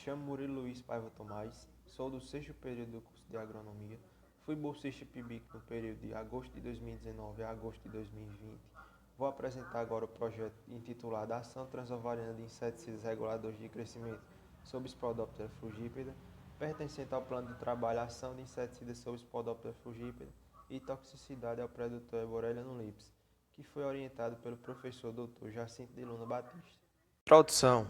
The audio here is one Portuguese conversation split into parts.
chamo Murilo Luiz Paiva Tomás, sou do sexto período do curso de Agronomia, fui bolsista PIBIC no período de agosto de 2019 a agosto de 2020. Vou apresentar agora o projeto intitulado Ação Transovariana de Inseticidas Reguladores de Crescimento sobre Spodoptera frugipeda, pertencente ao plano de trabalho Ação de Inseticidas sobre Spodoptera frugipeda e Toxicidade ao Predator Borrelia nulips, que foi orientado pelo professor Dr. Jacinto de Luna Batista. Introdução.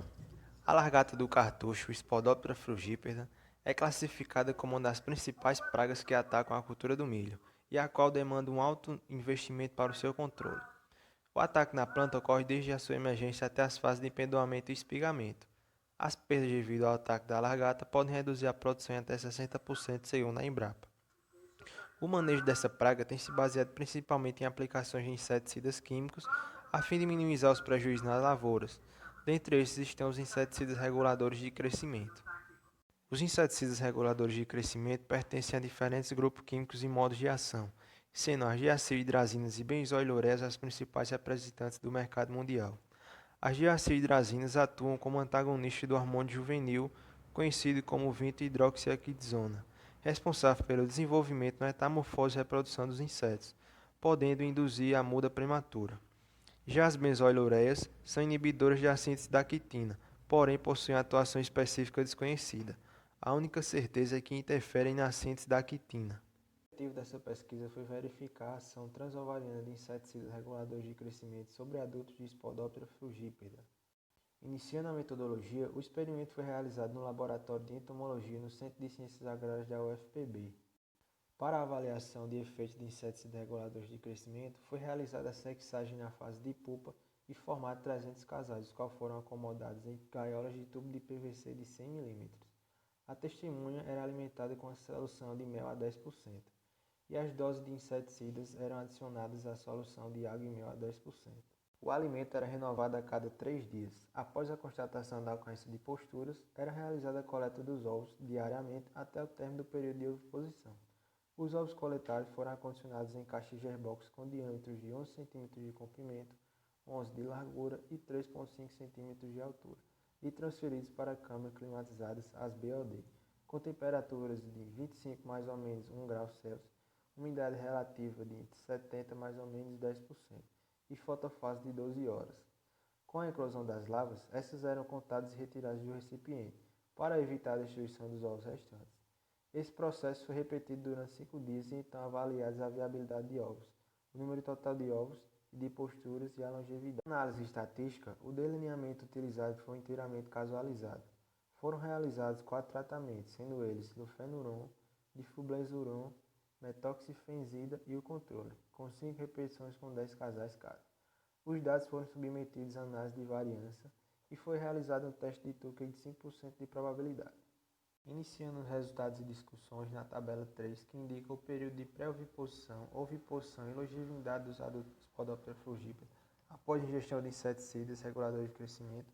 A largata do cartucho, Spodoptera frugipeda, é classificada como uma das principais pragas que atacam a cultura do milho e a qual demanda um alto investimento para o seu controle. O ataque na planta ocorre desde a sua emergência até as fases de empendoamento e espigamento. As perdas devido ao ataque da largata podem reduzir a produção em até 60%, segundo a Embrapa. O manejo dessa praga tem se baseado principalmente em aplicações de inseticidas químicos a fim de minimizar os prejuízos nas lavouras. Dentre esses estão os inseticidas reguladores de crescimento. Os inseticidas reguladores de crescimento pertencem a diferentes grupos químicos e modos de ação, sendo as diacilhidrazinas e benzoilureias as principais representantes do mercado mundial. As diacilhidrazinas atuam como antagonistas do hormônio juvenil, conhecido como 20-hidroxiapatidona, responsável pelo desenvolvimento, metamorfose e reprodução dos insetos, podendo induzir a muda prematura. Já as benzoilureias são inibidoras da síntese da quitina, porém possuem atuação específica desconhecida. A única certeza é que interferem na síntese da quitina. O objetivo dessa pesquisa foi verificar a ação transovariana de inseticidas reguladores de crescimento sobre adultos de Spodoptera frugipeda. Iniciando a metodologia, o experimento foi realizado no Laboratório de Entomologia no Centro de Ciências Agrárias da UFPB. Para a avaliação de efeitos de inseticidas reguladores de crescimento, foi realizada a sexagem na fase de pupa e formado 300 casais, os quais foram acomodados em gaiolas de tubo de PVC de 100 mm. A testemunha era alimentada com a solução de mel a 10%, e as doses de inseticidas eram adicionadas à solução de água e mel a 10%. O alimento era renovado a cada 3 dias. Após a constatação da ocorrência de posturas, era realizada a coleta dos ovos diariamente até o término do período de oviposição. Os ovos coletados foram acondicionados em caixas Gerbox com diâmetros de 11 cm de comprimento, 11 de largura e 3,5 cm de altura, e transferidos para câmaras climatizadas, as BOD, com temperaturas de 25 mais ou menos 1 grau Celsius, umidade relativa de entre 70 mais ou menos 10% e fotofase de 12 horas. Com a eclosão das larvas, essas eram contadas e retiradas do recipiente, para evitar a destruição dos ovos restantes. Esse processo foi repetido durante 5 dias e então avaliadas a viabilidade de ovos, o número total de ovos e de posturas e a longevidade. Na análise estatística, o delineamento utilizado foi inteiramente casualizado. Foram realizados 4 tratamentos, sendo eles lufenuron, diflubenzuron, metoxifenzida e o controle, com 5 repetições com 10 casais cada. Os dados foram submetidos à análise de variância e foi realizado um teste de Tucker de 5% de probabilidade. Iniciando os resultados e discussões na tabela 3, que indica o período de pré-oviposição, oviposição e longevidade dos adultos Spodoptera frugipeda após ingestão de inseticidas reguladores de crescimento,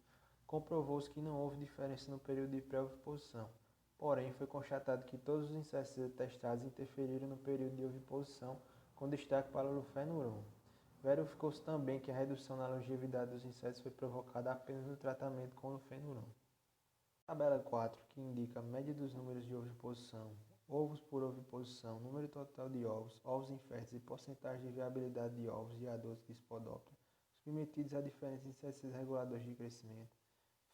comprovou-se que não houve diferença no período de pré-oviposição. Porém, foi constatado que todos os inseticidas testados interferiram no período de oviposição, com destaque para o lufenuron. Verificou-se também que a redução na longevidade dos insetos foi provocada apenas no tratamento com lufenuron. Tabela 4, que indica a média dos números de oviposição, ovos por oviposição, número total de ovos, ovos inférteis e porcentagem de viabilidade de ovos de adultos de Spodoptera, submetidos a diferentes inseticidas reguladores de crescimento,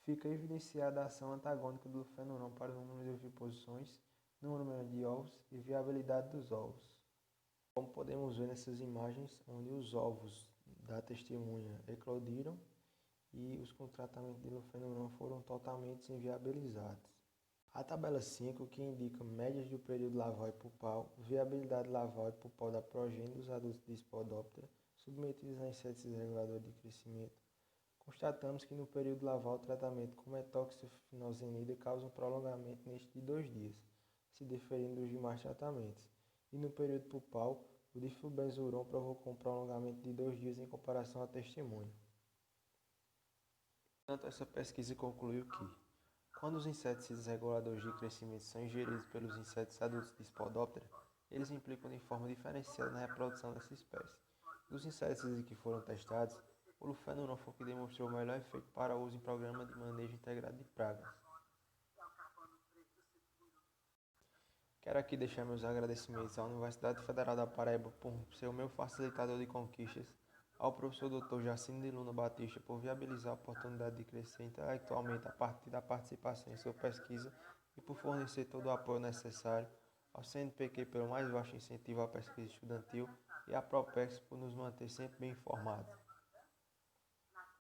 fica evidenciada a ação antagônica do lufenuron para o número de oviposições, número de ovos e viabilidade dos ovos. Como podemos ver nessas imagens, onde os ovos da testemunha eclodiram e os com tratamento de lufenuron foram totalmente inviabilizados. A tabela 5, que indica médias do período larval e pupal, viabilidade larval e pupal da progênie dos adultos de Spodoptera, submetidos a inseticidas reguladores de crescimento, constatamos que no período larval o tratamento com metoxifenozenida causa um prolongamento neste de 2 dias, se diferindo dos demais tratamentos, e no período pupal o diflubenzuron provocou um prolongamento de 2 dias em comparação à testemunha. Portanto, essa pesquisa concluiu que, quando os inseticidas reguladores de crescimento são ingeridos pelos insetos adultos de Spodoptera, eles implicam de forma diferenciada na reprodução dessa espécie. Dos inseticidas que foram testados, o lufenuron foi o que demonstrou o melhor efeito para uso em programa de manejo integrado de pragas. Quero aqui deixar meus agradecimentos à Universidade Federal da Paraíba por ser o meu facilitador de conquistas, ao professor Dr. Jacino de Luna Batista por viabilizar a oportunidade de crescer intelectualmente a partir da participação em sua pesquisa e por fornecer todo o apoio necessário, ao CNPq pelo mais vasto incentivo à pesquisa estudantil e à Propex por nos manter sempre bem informados.